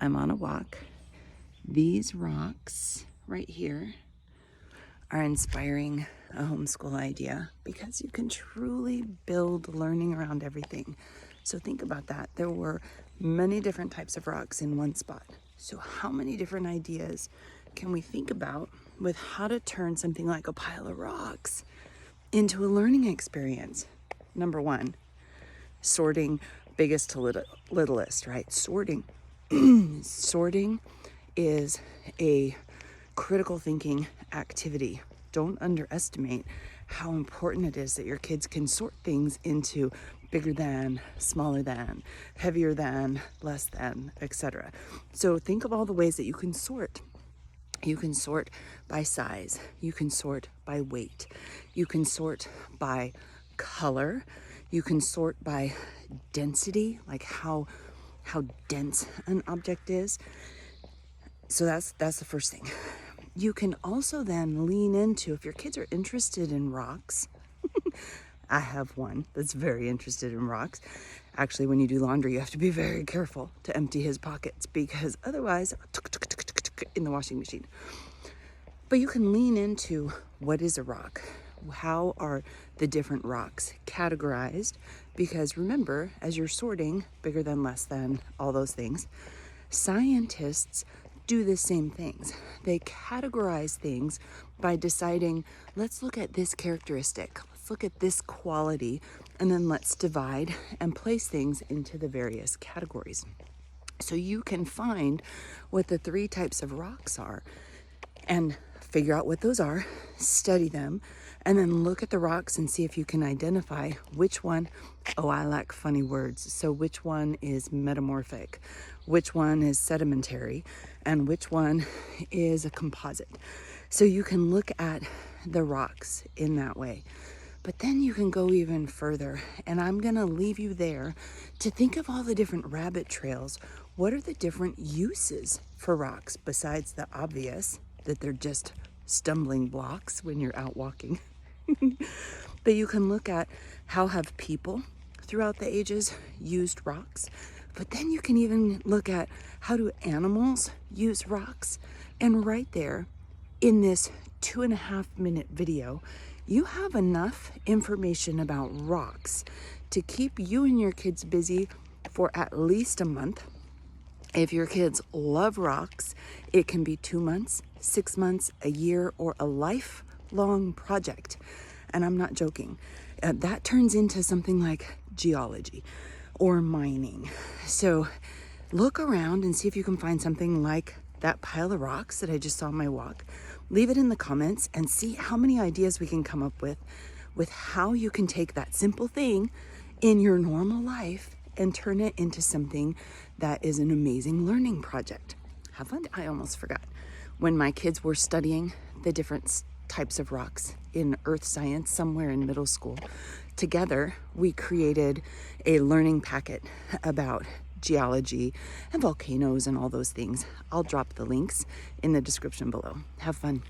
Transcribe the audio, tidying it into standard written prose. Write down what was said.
I'm on a walk. These rocks right here are inspiring a homeschool idea because you can truly build learning around everything. So think about that. There were many different types of rocks in one spot. So how many different ideas can we think about with how to turn something like a pile of rocks into a learning experience? Number one, sorting biggest to littlest, right? Sorting. Sorting is a critical thinking activity. Don't underestimate how important it is that your kids can sort things into bigger than, smaller than, heavier than, less than, etc. So think of all the ways that you can sort. You can sort by size. You can sort by weight. You can sort by color. You can sort by density, like how dense an object is. So that's the first thing. You can also then lean into, if your kids are interested in rocks, I have one that's very interested in rocks. Actually, when you do laundry, you have to be very careful to empty his pockets because otherwise, in the washing machine. But you can lean into what is a rock? How are the different rocks categorized? Because remember, as you're sorting, bigger than, less than, all those things, scientists do the same things. They categorize things by deciding, let's look at this characteristic, let's look at this quality, and then let's divide and place things into the various categories. So you can find what the 3 types of rocks are and figure out what those are, study them, and then look at the rocks and see if you can identify which one, I lack funny words, so which one is metamorphic, which one is sedimentary, and which one is a composite. So you can look at the rocks in that way. But then you can go even further, and I'm gonna leave you there to think of all the different rabbit trails. What are the different uses for rocks besides the obvious, that they're just stumbling blocks when you're out walking? But you can look at how have people throughout the ages used rocks, but then you can even look at how do animals use rocks. And right there in this 2.5-minute video, you have enough information about rocks to keep you and your kids busy for at least a month. If your kids love rocks, it can be 2 months, 6 months, a year, or a lifelong project. And I'm not joking. That turns into something like geology or mining. So look around and see if you can find something like that pile of rocks that I just saw on my walk. Leave it in the comments and see how many ideas we can come up with how you can take that simple thing in your normal life and turn it into something that is an amazing learning project. Have fun. I almost forgot. When my kids were studying the different types of rocks in earth science somewhere in middle school, together we created a learning packet about geology and volcanoes and all those things. I'll drop the links in the description below. Have fun.